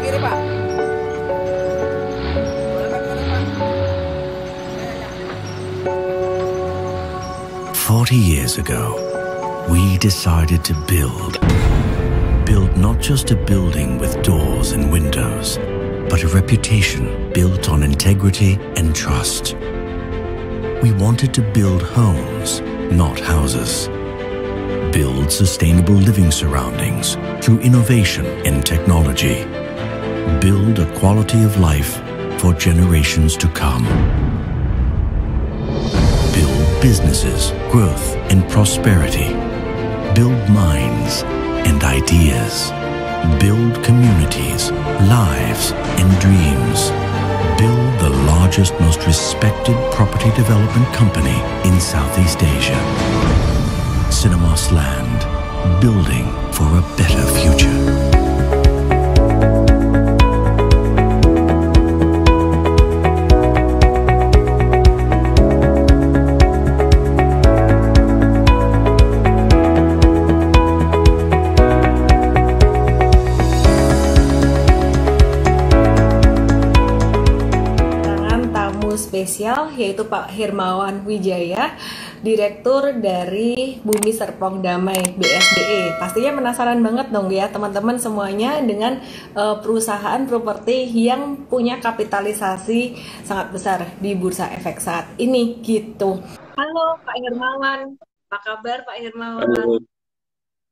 kiri, Pak. Boleh kemana, Pak? Ya, ya, ya. 40 years ago, we decided to build. Build not just a building with doors and windows, but a reputation built on integrity and trust. We wanted to build homes, not houses. Build sustainable living surroundings through innovation and technology. Build a quality of life for generations to come. Build businesses, growth, and prosperity. Build minds and ideas. Build communities, lives, and dreams. Build the largest, most respected property development company in Southeast Asia. Cinemas Land, building for a better future. Spesial yaitu Pak Hermawan Wijaya, Direktur dari Bumi Serpong Damai BSDE. Pastinya penasaran banget dong ya teman-teman semuanya dengan perusahaan properti yang punya kapitalisasi sangat besar di Bursa Efek saat ini gitu. Halo Pak Hermawan, apa kabar Pak Hermawan? Halo,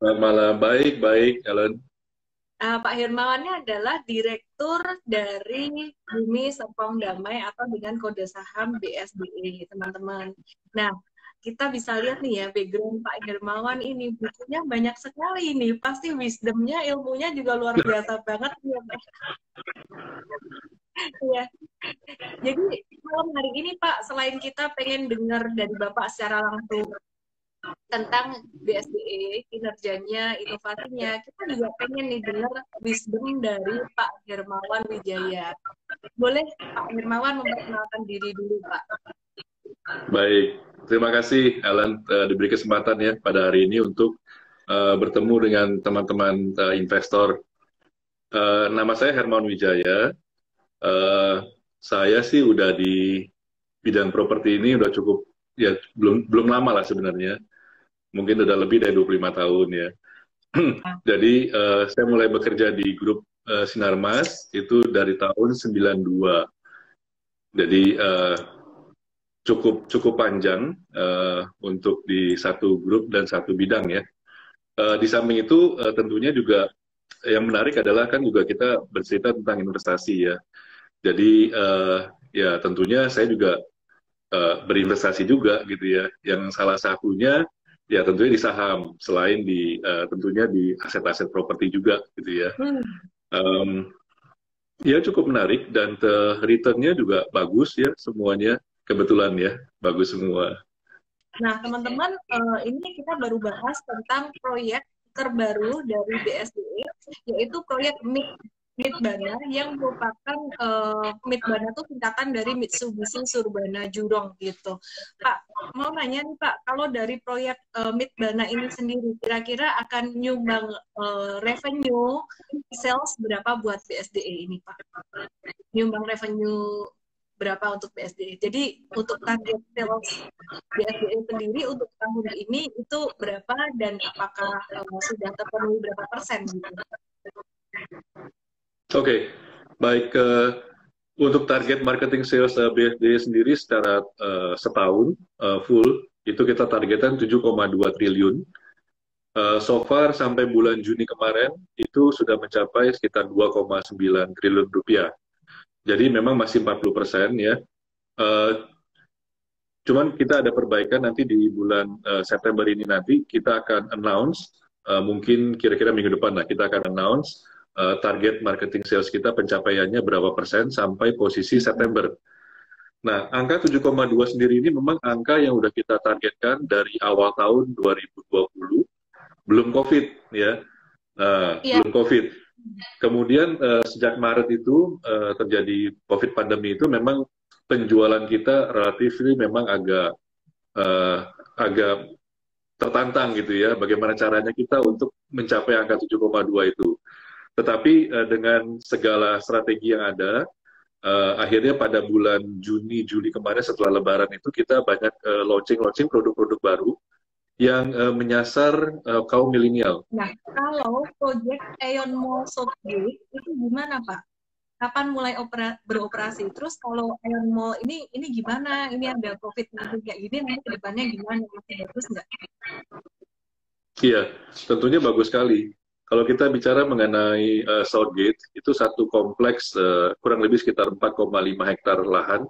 selamat malam. Baik, Ellen. Pak Hermawannya adalah Direktur dari Bumi Serpong Damai atau dengan kode saham BSDE, teman-teman. Nah, kita bisa lihat nih ya, background Pak Hermawan ini, bukunya banyak sekali nih. Pasti wisdomnya, ilmunya juga luar biasa banget ya, Pak. Ya. Jadi, malam hari ini, Pak, selain kita pengen dengar dari Bapak secara langsung tentang BSDE, kinerjanya, inovasinya, kita juga pengen nih dengar wisdom dari Pak Hermawan Wijaya. Boleh Pak Hermawan memperkenalkan diri dulu, Pak? Baik, terima kasih Ellen diberi kesempatan ya pada hari ini untuk bertemu dengan teman-teman investor. Nama saya Hermawan Wijaya. Saya sih udah di bidang properti ini udah cukup ya belum lama lah sebenarnya. Mungkin udah lebih dari 25 tahun ya. Jadi saya mulai bekerja di grup Sinarmas itu dari tahun 92. Jadi cukup panjang untuk di satu grup dan satu bidang ya. Di samping itu tentunya juga yang menarik adalah kan juga kita bercerita tentang investasi ya. Jadi ya tentunya saya juga berinvestasi juga gitu ya. Yang salah satunya ya tentunya di saham, selain di tentunya di aset-aset properti juga gitu ya. Ya cukup menarik dan return-nya juga bagus ya semuanya, kebetulan ya bagus semua. Nah teman-teman, ini kita baru bahas tentang proyek terbaru dari BSDE, yaitu proyek Midbana yang merupakan Midbana itu singkatan dari Mitsubishi Surbana Jurong gitu. Pak, mau nanya nih Pak, kalau dari proyek Midbana ini sendiri kira-kira akan nyumbang revenue sales berapa buat BSDE ini Pak? Nyumbang revenue berapa untuk BSDE? Jadi untuk target sales BSDE sendiri untuk tahun ini itu berapa dan apakah sudah terpenuhi berapa persen gitu? Oke, baik. Untuk target marketing sales BSD sendiri secara setahun full, itu kita targetkan 7,2 triliun. So far sampai bulan Juni kemarin, itu sudah mencapai sekitar 2,9 triliun rupiah. Jadi memang masih 40% ya. Cuman kita ada perbaikan nanti di bulan September ini nanti, kita akan announce, mungkin kira-kira minggu depan lah, kita akan announce target marketing sales kita pencapaiannya berapa persen sampai posisi September. Nah, angka 7,2 sendiri ini memang angka yang udah kita targetkan dari awal tahun 2020, belum COVID ya, belum COVID. Kemudian sejak Maret itu terjadi COVID pandemi itu memang penjualan kita relatif memang agak tertantang gitu ya, bagaimana caranya kita untuk mencapai angka 7,2 itu. Tetapi dengan segala strategi yang ada, akhirnya pada bulan Juni Juli kemarin setelah Lebaran itu kita banyak launching produk-produk baru yang menyasar kaum milenial. Nah, kalau proyek Aeon Mall Southgate itu gimana Pak? Kapan mulai beroperasi? Terus kalau Aeon Mall ini gimana? Ini ada profit nanti kayak gini, nanti ke depannya gimana? Masih bagus nggak? Iya, tentunya bagus sekali. Kalau kita bicara mengenai Southgate, itu satu kompleks kurang lebih sekitar 4,5 hektar lahan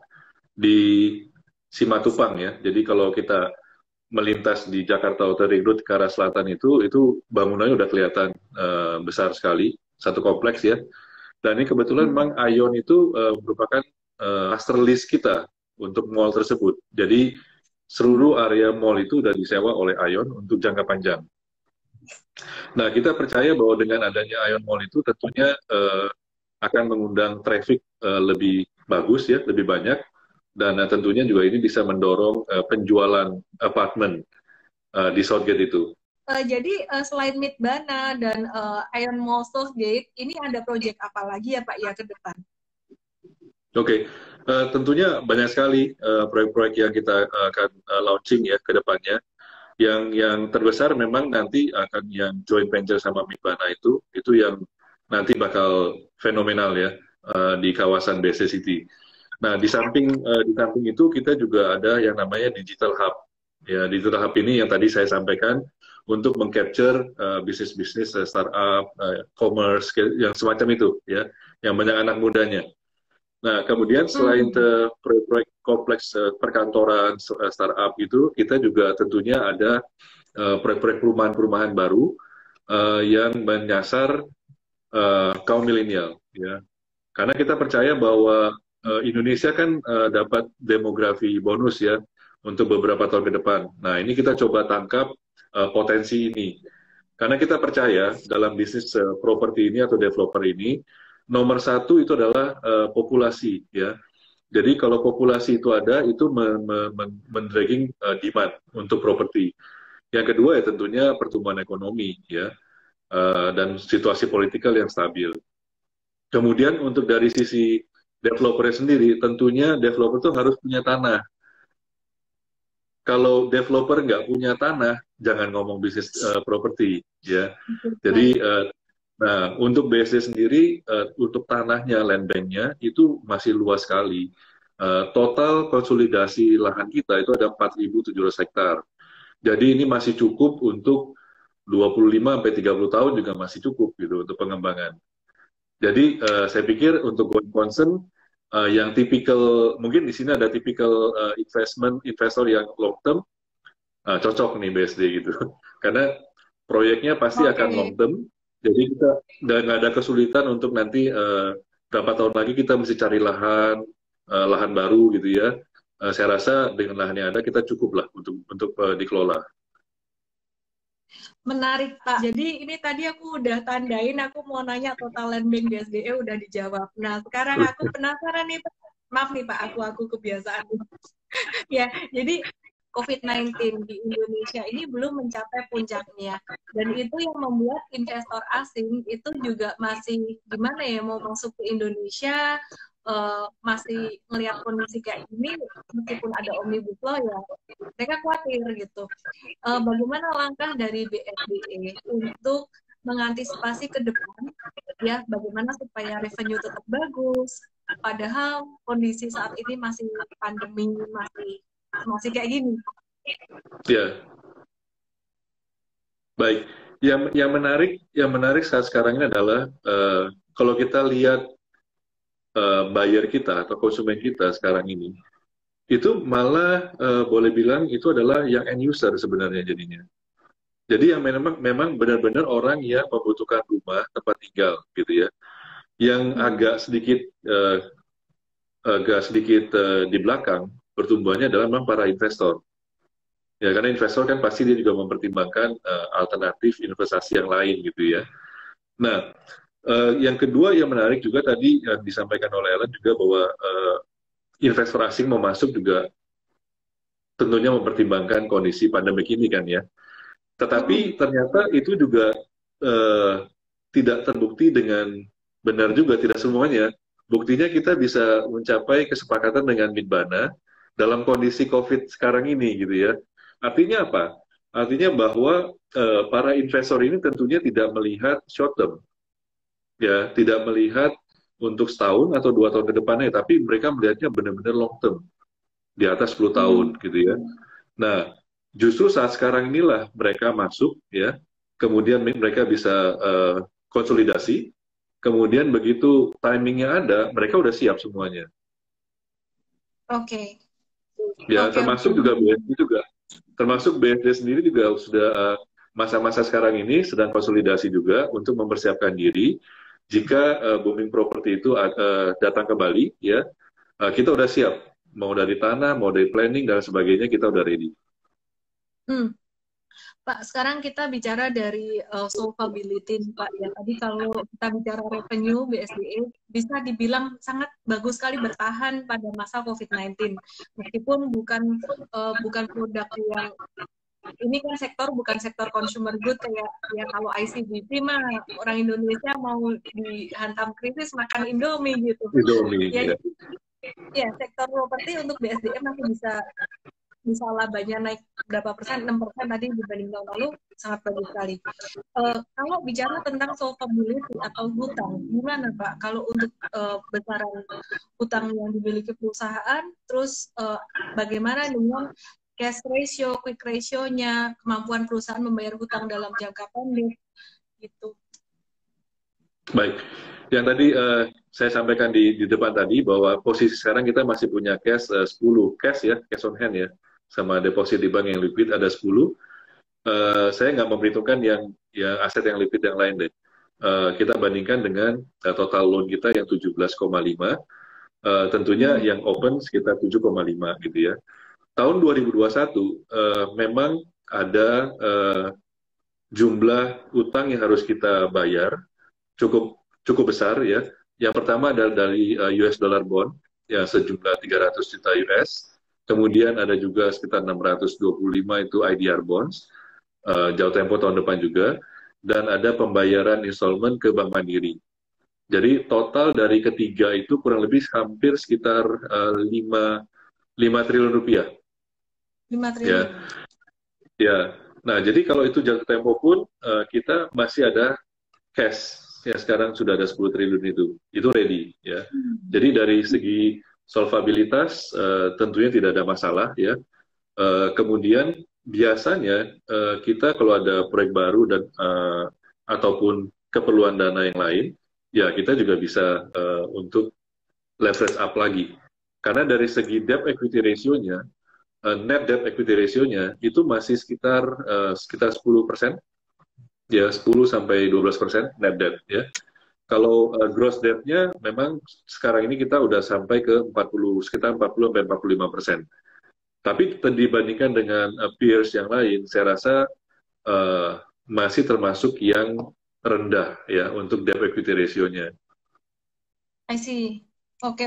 di Simatupang ya. Jadi kalau kita melintas di Jakarta Outer Ring Road ke arah selatan itu bangunannya udah kelihatan besar sekali, satu kompleks ya. Dan ini kebetulan memang Ion itu merupakan master list kita untuk mall tersebut. Jadi seluruh area mall itu sudah disewa oleh Ion untuk jangka panjang. Nah, kita percaya bahwa dengan adanya Ion Mall itu tentunya akan mengundang traffic lebih bagus ya, lebih banyak, dan tentunya juga ini bisa mendorong penjualan apartemen di Southgate itu. Jadi selain Midbana dan Ion Mall Southgate, ini ada proyek apa lagi ya Pak ya ke depan? Oke, tentunya banyak sekali proyek-proyek yang kita akan launching ya ke depannya. Yang terbesar memang nanti akan yang joint venture sama Midbana itu yang nanti bakal fenomenal ya di kawasan BC City. Nah, di samping itu kita juga ada yang namanya Digital Hub. Ya, Digital Hub ini yang tadi saya sampaikan untuk mengcapture bisnis-bisnis startup, commerce yang semacam itu ya, yang banyak anak mudanya. Nah, kemudian selain proyek-proyek kompleks perkantoran startup itu, kita juga tentunya ada proyek-proyek perumahan-perumahan baru yang menyasar kaum milenial. Ya. Karena kita percaya bahwa Indonesia kan dapat demografi bonus ya untuk beberapa tahun ke depan. Nah, ini kita coba tangkap potensi ini. Karena kita percaya dalam bisnis properti ini atau developer ini, nomor satu itu adalah populasi ya. Jadi kalau populasi itu ada, itu mendragging demand untuk properti. Yang kedua ya tentunya pertumbuhan ekonomi ya, dan situasi politikal yang stabil. Kemudian untuk dari sisi developer sendiri, tentunya developer itu harus punya tanah. Kalau developer nggak punya tanah, jangan ngomong bisnis properti ya. Jadi nah, untuk BSD sendiri, untuk tanahnya, land bank-nya, itu masih luas sekali. Total konsolidasi lahan kita itu ada 4.700 hektar. Jadi ini masih cukup untuk 25-30 tahun juga masih cukup gitu untuk pengembangan. Jadi saya pikir untuk going concern, yang tipikal, mungkin di sini ada tipikal investor yang long term, cocok nih BSD gitu. Karena proyeknya pasti akan long term. Jadi kita nggak ada kesulitan untuk nanti berapa tahun lagi kita mesti cari lahan baru gitu ya. Saya rasa dengan lahan yang ada kita cukup lah untuk dikelola. Menarik Pak. Jadi ini tadi aku udah tandain, aku mau nanya total land bank BSDE udah dijawab. Nah sekarang aku penasaran nih Pak. Maaf nih Pak, aku kebiasaan. Ya, jadi COVID-19 di Indonesia ini belum mencapai puncaknya. Dan itu yang membuat investor asing itu juga masih gimana ya, mau masuk ke Indonesia, masih melihat kondisi kayak gini, meskipun ada Omnibus Law ya, mereka khawatir gitu. Bagaimana langkah dari BSDE untuk mengantisipasi ke depan, ya bagaimana supaya revenue tetap bagus, padahal kondisi saat ini masih pandemi, masih kayak gini. Ya, baik. Yang menarik saat sekarang ini adalah kalau kita lihat buyer kita atau konsumen kita sekarang ini, itu malah boleh bilang itu adalah yang end user sebenarnya jadinya. Jadi yang memang benar-benar orang yang membutuhkan rumah tempat tinggal gitu ya, yang agak sedikit di belakang pertumbuhannya adalah memang para investor. Ya, karena investor kan pasti dia juga mempertimbangkan alternatif investasi yang lain gitu ya. Nah, yang kedua yang menarik juga tadi yang disampaikan oleh Ellen juga bahwa investor asing mau masuk juga tentunya mempertimbangkan kondisi pandemik ini kan ya. Tetapi ternyata itu juga tidak terbukti dengan benar juga, tidak semuanya. Buktinya kita bisa mencapai kesepakatan dengan Midbana dalam kondisi COVID sekarang ini gitu ya. Artinya apa? Artinya bahwa para investor ini tentunya tidak melihat short term, ya, tidak melihat untuk setahun atau 2 tahun ke depannya, tapi mereka melihatnya benar-benar long term, di atas 10 tahun gitu ya. Nah, justru saat sekarang inilah mereka masuk ya, kemudian mereka bisa konsolidasi, kemudian begitu timingnya ada, mereka udah siap semuanya. Oke. Ya, Oke, termasuk oke. juga BSD juga. Termasuk BSD sendiri juga sudah masa-masa sekarang ini sedang konsolidasi juga untuk mempersiapkan diri jika booming properti itu datang ke Bali, ya, kita udah siap. Mau dari tanah, mau dari planning dan sebagainya, kita udah ready. Hmm. Pak, sekarang kita bicara dari solvability, nih, Pak. Ya, tadi kalau kita bicara revenue BSDE bisa dibilang sangat bagus sekali bertahan pada masa COVID-19. Meskipun bukan produk yang ini kan bukan sektor consumer good kayak ya kalau ICBP mah orang Indonesia mau dihantam krisis makan Indomie gitu. Indomie, Ya, ya. ya sektor properti untuk BSDM masih bisa labanya naik berapa persen, 6% tadi dibanding tahun lalu, sangat bagus sekali. Kalau bicara tentang solvability atau hutang, gimana Pak? Kalau untuk besaran hutang yang dimiliki perusahaan, terus bagaimana dengan cash ratio, quick ratio-nya, kemampuan perusahaan membayar hutang dalam jangka pendek, gitu. Baik, yang tadi saya sampaikan di depan tadi bahwa posisi sekarang kita masih punya cash 10 cash ya, cash on hand ya, sama deposit di bank yang liquid ada 10. Saya nggak memperhitungkan yang aset yang liquid yang lain deh. Kita bandingkan dengan total loan kita yang 17,5, tentunya yang open sekitar 7,5 gitu ya. Tahun 2021 memang ada jumlah utang yang harus kita bayar cukup besar ya. Yang pertama adalah dari US dollar bond yang sejumlah 300 juta US. Kemudian ada juga sekitar 625 itu IDR bonds, jauh tempo tahun depan juga, dan ada pembayaran installment ke Bank Mandiri. Jadi total dari ketiga itu kurang lebih hampir sekitar 5 triliun rupiah. 5 Ya, triliun. ya. Nah, jadi kalau itu jatuh tempo pun kita masih ada cash ya, sekarang sudah ada 10 triliun itu ready ya. Jadi dari segi solvabilitas tentunya tidak ada masalah ya. Kemudian biasanya kita kalau ada proyek baru dan ataupun keperluan dana yang lain, ya kita juga bisa untuk leverage up lagi. Karena dari segi debt equity ratio-nya, net debt equity ratio-nya itu masih sekitar 10%, ya 10-12% net debt ya. Kalau gross debt-nya memang sekarang ini kita udah sampai ke sekitar 40-45%. Tapi dibandingkan dengan peers yang lain, saya rasa masih termasuk yang rendah ya untuk debt equity ratio-nya. I see. Oke.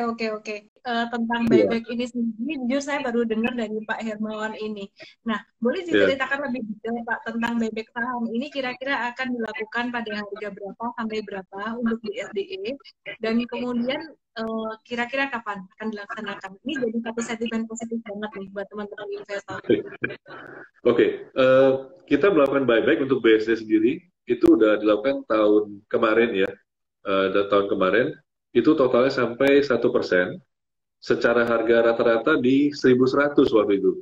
Tentang Iya. buyback ini sendiri, jujur saya baru dengar dari Pak Hermawan ini. Nah, boleh diceritakan lebih detail Pak tentang buyback saham ini kira-kira akan dilakukan pada harga berapa sampai berapa untuk BSDE, dan kemudian kira-kira kapan akan dilaksanakan? Ini jadi satu sentimen positif banget nih buat teman-teman investor. Oke. Kita melakukan buyback untuk BSD sendiri itu udah dilakukan tahun kemarin ya, tahun kemarin itu totalnya sampai 1%, secara harga rata-rata di 1.100 waktu itu.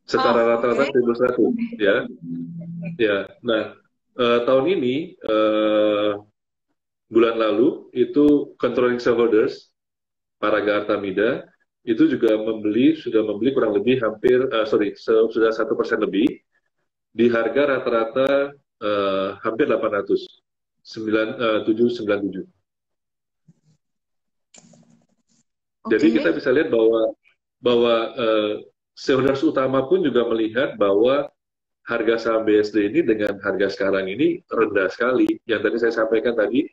Secara rata-rata 1.100 ya. Ya. Nah, tahun ini bulan lalu itu controlling shareholders Paraga Artamida itu juga sudah membeli kurang lebih sudah 1% lebih di harga rata-rata hampir 800. 797. Jadi kita bisa lihat bahwa shareholders utama pun juga melihat bahwa harga saham BSD ini dengan harga sekarang ini rendah sekali. Yang tadi saya sampaikan tadi,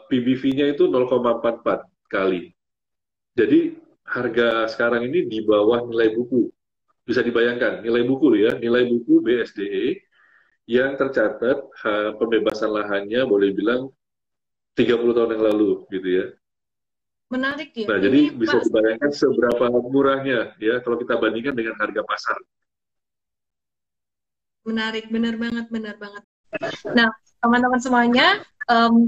PBV-nya itu 0,44 kali. Jadi harga sekarang ini di bawah nilai buku. Bisa dibayangkan, nilai buku ya, nilai buku BSDE yang tercatat pembebasan lahannya boleh bilang 30 tahun yang lalu gitu ya. Menarik ya. Nah, jadi bisa dibayangkan seberapa murahnya ya kalau kita bandingkan dengan harga pasar. Menarik, benar banget, benar banget. Nah, teman-teman semuanya,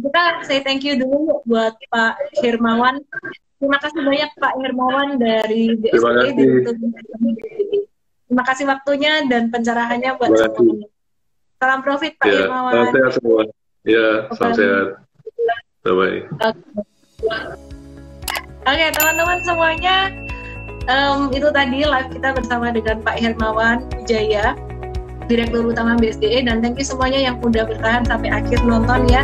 kita say thank you dulu buat Pak Hermawan. Terima kasih banyak Pak Hermawan dari BSDE. Terima kasih waktunya dan pencerahannya buat semuanya. Salam profit Pak Hermawan. Salam sehat semua. Ya, salam sehat. Bye-bye. Oke, teman-teman semuanya, itu tadi live kita bersama dengan Pak Hermawan Wijaya, Direktur Utama BSDE, dan thank you semuanya yang udah bertahan sampai akhir nonton ya.